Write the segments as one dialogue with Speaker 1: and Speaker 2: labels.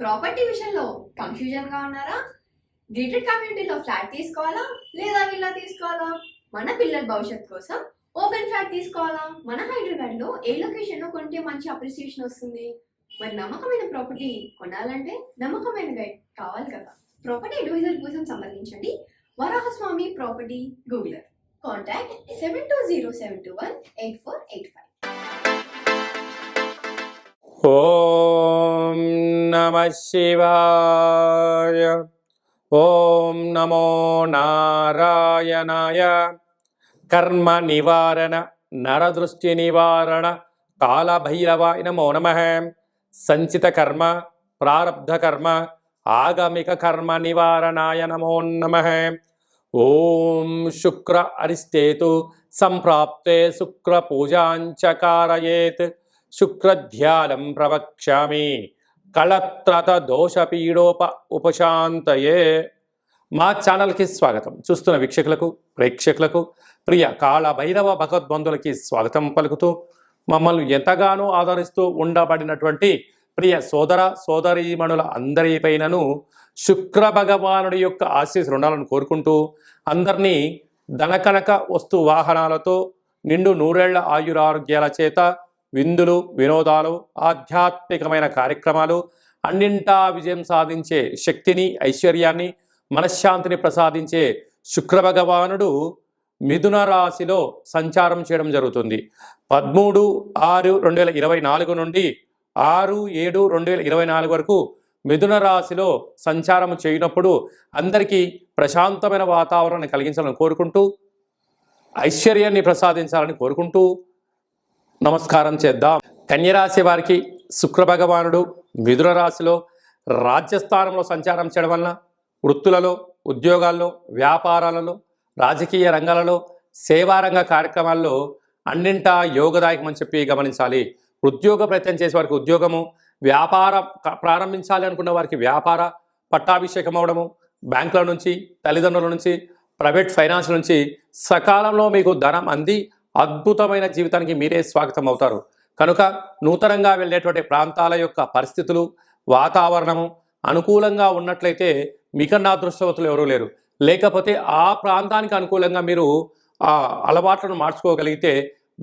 Speaker 1: Property విషయంలో కన్ఫ్యూజన్గా ఉన్నారా? Gated కమ్యూనిటీలో ఫ్లాట్ తీసుకోవాలా లేదా విల్లా తీసుకోవాలా? మన పిల్లల భవిష్యత్ కోసం ఓపెన్ ఫ్లాట్ తీసుకోవాలా? మన హైదరాబాద్లో ఏ లొకేషన్లో కొంటే మంచి అప్రిసియేషన్ వస్తుంది? మరి నమ్మకమైన ప్రాపర్టీ కొనాలంటే నమ్మకమైన గైడ్ కావాలి కదా. ప్రాపర్టీ అడ్వైజర్ కోసం సంబంధించండి వరాహస్వామి ప్రాపర్టీ గూగులర్. కాంటాక్ట్ 7207218485.
Speaker 2: ఓం నమః శివాయ. ఓం నమో నారాయణాయ. కర్మ నివారణ నరదృష్టి నివారణ కాలభైరవాయ నమో నమః. సంచిత కర్మ ప్రారబ్ధ కర్మ ఆగమిక కర్మ నివారణాయ నమో నమః. ఓం శుక్ర అరిష్టేతు సంప్రాప్తే శుక్ర పూజాంచ కారయేత్. శుక్రధ్యానం ప్రవక్ష్యామి కళత్రత దోషపీడోప ఉపశాంతయే. మా ఛానల్కి స్వాగతం. చూస్తున్న వీక్షకులకు ప్రేక్షకులకు ప్రియ కాళభైరవ భగవద్బంధులకి స్వాగతం పలుకుతూ మమ్మల్ని ఎంతగానో ఆదరిస్తూ ఉండబడినటువంటి ప్రియ సోదర సోదరీమణుల అందరిపైనను శుక్ర భగవానుడి యొక్క ఆశీస్సులు ఉండాలని కోరుకుంటూ అందరినీ ధనకనక వస్తు వాహనాలతో నిండు నూరేళ్ల ఆయురారోగ్యాల చేత విందులు వినోదాలు ఆధ్యాత్మికమైన కార్యక్రమాలు అన్నింటా విజయం సాధించే శక్తిని ఐశ్వర్యాన్ని మనశ్శాంతిని ప్రసాదించే శుక్రభగవానుడు మిథున రాశిలో సంచారం చేయడం జరుగుతుంది. 13/6/2024 నుండి 6/7/2024 వరకు మిథున రాశిలో సంచారం చేయనప్పుడు అందరికీ ప్రశాంతమైన వాతావరణాన్ని కలిగించాలని కోరుకుంటూ ఐశ్వర్యాన్ని ప్రసాదించాలని కోరుకుంటూ నమస్కారం చేద్దాం. కన్యరాశి వారికి శుక్రభగవానుడు మిథున రాశిలో రాజ్యస్థానంలో సంచారం చేయడం వలన వృత్తులలో ఉద్యోగాల్లో వ్యాపారాలలో రాజకీయ రంగాలలో సేవారంగ కార్యక్రమాల్లో అన్నింటా యోగదాయకమని చెప్పి గమనించాలి. ఉద్యోగ ప్రయత్నం చేసే వారికి ఉద్యోగము, వ్యాపారం ప్రారంభించాలి అనుకున్న వారికి వ్యాపార పట్టాభిషేకం అవడము, బ్యాంకుల నుంచి తల్లిదండ్రుల నుంచి ప్రైవేట్ ఫైనాన్స్ నుంచి సకాలంలో మీకు ధనం అంది అద్భుతమైన జీవితానికి మీరే స్వాగతం అవుతారు. కనుక నూతనంగా వెళ్ళేటువంటి ప్రాంతాల యొక్క పరిస్థితులు వాతావరణము అనుకూలంగా ఉన్నట్లయితే మీకన్నా అదృష్టవంతులు ఎవరూ లేరు. లేకపోతే ఆ ప్రాంతానికి అనుకూలంగా మీరు ఆ అలవాట్లను మార్చుకోగలిగితే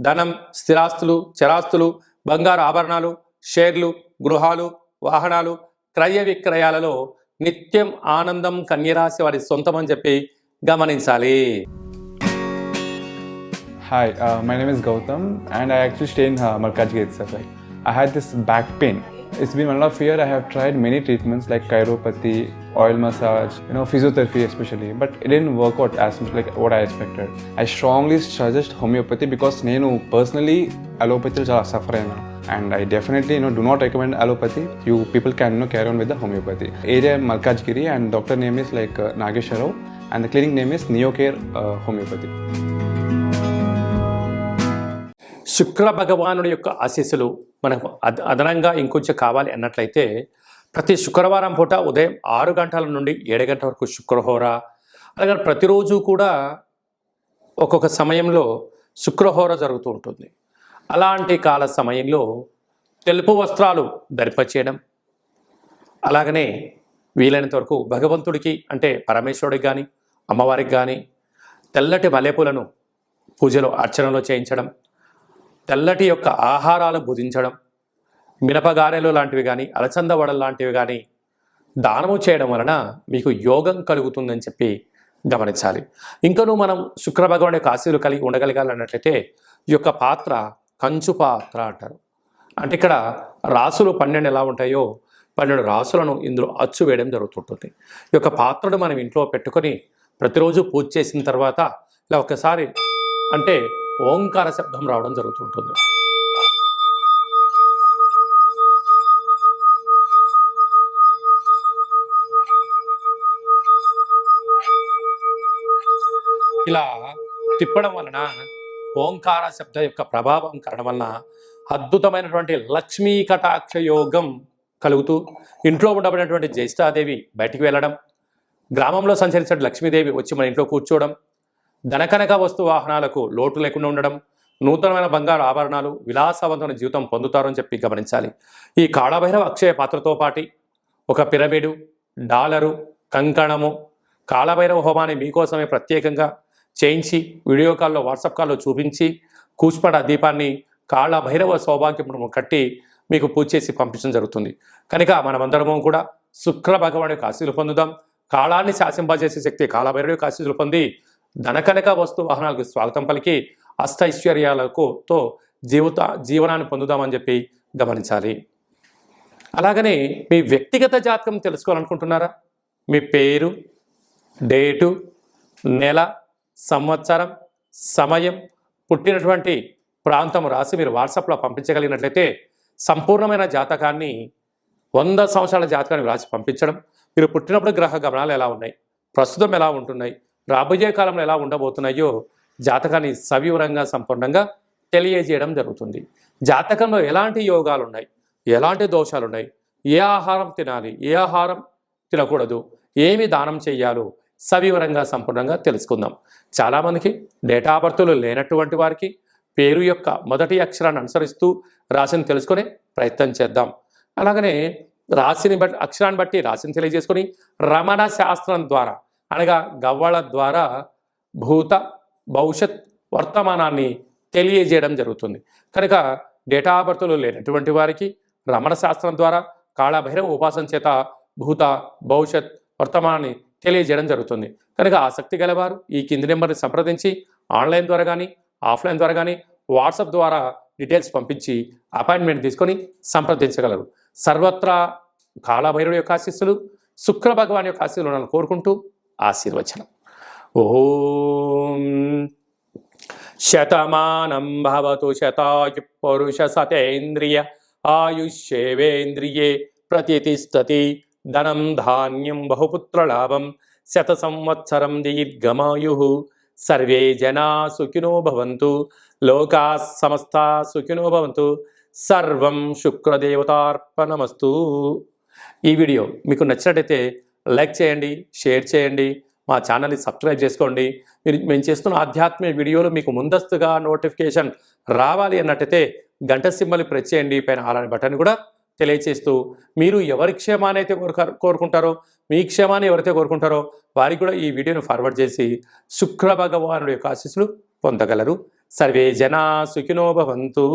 Speaker 2: ధనం, స్థిరాస్తులు, చరాస్తులు, బంగారు ఆభరణాలు, షేర్లు, గృహాలు, వాహనాలు, క్రయ విక్రయాలలో నిత్యం ఆనందం కన్యరాశి వారి సొంతమని చెప్పి గమనించాలి.
Speaker 3: Hi, my name is Gautam and I actually stay in Malkajgiri itself. Like, I had this back pain. It's been 1.5 years. I have tried many treatments like chiropathy, oil massage, physiotherapy especially, but it didn't work out as much like what I expected. I strongly suggest homeopathy because నేను personally allopathy చాలా suffer అయినా, and I definitely do not recommend allopathy. You people can carry on with the homeopathy. Area Malkajgiri and doctor name is like Nageshwar Rao and the clinic name is Neocare Homeopathy.
Speaker 2: శుక్ర భగవానుడి యొక్క ఆశీస్సులు మనకు అదనంగా ఇంకొంచెం కావాలి అన్నట్లయితే ప్రతి శుక్రవారం పూట ఉదయం 6 గంటల నుండి 7 గంటల వరకు శుక్రహోర, అలాగే ప్రతిరోజు కూడా ఒక్కొక్క సమయంలో శుక్రహోర జరుగుతూ ఉంటుంది. అలాంటి కాల సమయంలో తెలుపు వస్త్రాలు ధరింపచేయడం, అలాగనే వీలైనంత వరకు భగవంతుడికి అంటే పరమేశ్వరుడికి కానీ అమ్మవారికి కానీ తెల్లటి మల్లెపూలను పూజలో అర్చనలో చేయించడం, తెల్లటి యొక్క ఆహారాలు భుజించడం, మినపగారెలు లాంటివి కానీ అలచంద వడలు లాంటివి కానీ దానము చేయడం వలన మీకు యోగం కలుగుతుందని చెప్పి గమనించాలి. ఇంకనూ మనం శుక్ర భగవాన్ యొక్క ఆశీస్సులు కలిగి ఉండగలగాలన్నట్లయితే ఈ యొక్క పాత్ర కంచు పాత్ర అంటారు. అంటే ఇక్కడ రాసులు 12 ఎలా ఉంటాయో 12 రాసులను ఇందులో అచ్చు వేయడం జరుగుతుంటుంది. ఈ యొక్క పాత్రను మనం ఇంట్లో పెట్టుకొని ప్రతిరోజు పూజ చేసిన తర్వాత ఇలా ఒకసారి అంటే ఓంకార శబ్దం రావడం జరుగుతుంటుంది. ఇలా తిప్పడం వలన ఓంకార శబ్ద యొక్క ప్రభావం కారణం వలన అద్భుతమైనటువంటి లక్ష్మీ కటాక్ష యోగం కలుగుతూ ఇంట్లో ఉండబడినటువంటి జ్యేష్ఠాదేవి బయటికి వెళ్ళడం, గ్రామంలో సంచరించే లక్ష్మీదేవి వచ్చి మన ఇంట్లో కూర్చోవడం, ధనకనక వస్తు వాహనాలకు లోటు లేకుండా ఉండడం, నూతనమైన బంగారు ఆభరణాలు, విలాసవంతమైన జీవితం పొందుతారని చెప్పి గమనించాలి. ఈ కాళభైరవ అక్షయ పాత్రతో పాటు ఒక పిరమిడు, డాలరు, కంకణము, కాలభైరవ హోమాన్ని మీకోసమే ప్రత్యేకంగా చేయించి వీడియో కాల్లో, వాట్సాప్ కాల్లో చూపించి కూచిపడ దీపాన్ని కాళభైరవ సౌభాగ్యమును కట్టి మీకు పూజ చేసి పంపించడం జరుగుతుంది. కనుక మనమందరము కూడా శుక్ర భగవాని యొక్క ఆశీస్సులు పొందుదాం. కాలాన్ని శాసింపజేసే శక్తి కాళభైరవ యొక్క ఆశీస్సులు పొంది ధనకనక వస్తు వాహనాలకు స్వాగతం పలికి అష్టైశ్వర్యాలతో జీవనాన్ని పొందుదామని చెప్పి గమనించాలి. అలాగనే మీ వ్యక్తిగత జాతకం తెలుసుకోవాలనుకుంటున్నారా? మీ పేరు, డేటు, నెల, సంవత్సరం, సమయం, పుట్టినటువంటి ప్రాంతం రాసి మీరు వాట్సాప్లో పంపించగలిగినట్లయితే సంపూర్ణమైన జాతకాన్ని 100 సంవత్సరాల జాతకాన్ని రాసి పంపించడం, మీరు పుట్టినప్పుడు గ్రహ గమనాలు ఎలా ఉన్నాయి, ప్రస్తుతం ఎలా ఉంటున్నాయి, రాబోయే కాలంలో ఎలా ఉండబోతున్నాయో జాతకాన్ని సవివరంగా సంపూర్ణంగా తెలియజేయడం జరుగుతుంది. జాతకంలో ఎలాంటి యోగాలు ఉన్నాయి, ఎలాంటి దోషాలు ఉన్నాయి, ఏ ఆహారం తినాలి, ఏ ఆహారం తినకూడదు, ఏమి దానం చేయాలో సవివరంగా సంపూర్ణంగా తెలుసుకుందాం. చాలామందికి డేటా ఆఫ్ బర్త్లు లేనటువంటి వారికి పేరు యొక్క మొదటి అక్షరాన్ని అనుసరిస్తూ రాశిని తెలుసుకునే ప్రయత్నం చేద్దాం. అలాగనే రాశిని బట్టి, అక్షరాన్ని బట్టి రాశిని తెలియజేసుకొని రమణ శాస్త్రం ద్వారా అనగా గవ్వళ ద్వారా భూత భవిష్యత్ వర్తమానాన్ని తెలియజేయడం జరుగుతుంది. కనుక డేటా ఆఫ్ బర్త్లు లేనటువంటి వారికి రమణ శాస్త్రం ద్వారా కాళభైరవ ఉపాసన చేత భూత భవిష్యత్ వర్తమానాన్ని తెలియజేయడం జరుగుతుంది. కనుక ఆసక్తి గలవారు ఈ కింది నెంబర్ని సంప్రదించి ఆన్లైన్ ద్వారా కానీ, ఆఫ్లైన్ ద్వారా కానీ, వాట్సాప్ ద్వారా డీటెయిల్స్ పంపించి అపాయింట్మెంట్ తీసుకొని సంప్రదించగలరు. సర్వత్రా కాళభైరవుడి యొక్క ఆశీస్సులు, శుక్ర భగవాన్ యొక్క ఆశీస్సులను కోరుకుంటూ ఆశీర్వచనం. ఓం శతమానం భవతు శతాయు పురుష సతేంద్రియ ఆయుష్యేవేంద్రియే ప్రతిష్టతి ధనం ధాన్యం బహుపుత్రలాభం శత సంవత్సరం దీర్ఘమాయు సర్వే జనా సుఖినో భవంతు లోకా సమస్తా సుఖినో భవంతు సర్వం శుక్రదేవతార్పణమస్తు. ఈ వీడియో మీకు నచ్చినట్టయితే లైక్ చేయండి, షేర్ చేయండి, మా ఛానల్ని సబ్స్క్రైబ్ చేసుకోండి. మేము చేస్తున్న ఆధ్యాత్మిక వీడియోలు మీకు ముందస్తుగా నోటిఫికేషన్ రావాలి అన్నట్టయితే గంట సింబల్ని ప్రెస్ చేయండి, పైన అలాంటి బటన్ కూడా తెలియచేస్తూ మీరు ఎవరి క్షేమాన్ని అయితే కోరుకుంటారో, మీ క్షేమాన్ని ఎవరైతే కోరుకుంటారో వారికి కూడా ఈ వీడియోను ఫార్వర్డ్ చేసి శుక్ర భగవానుడి యొక్క ఆశీస్సులు పొందగలరు. సర్వే జనా సుఖినో భవంతు.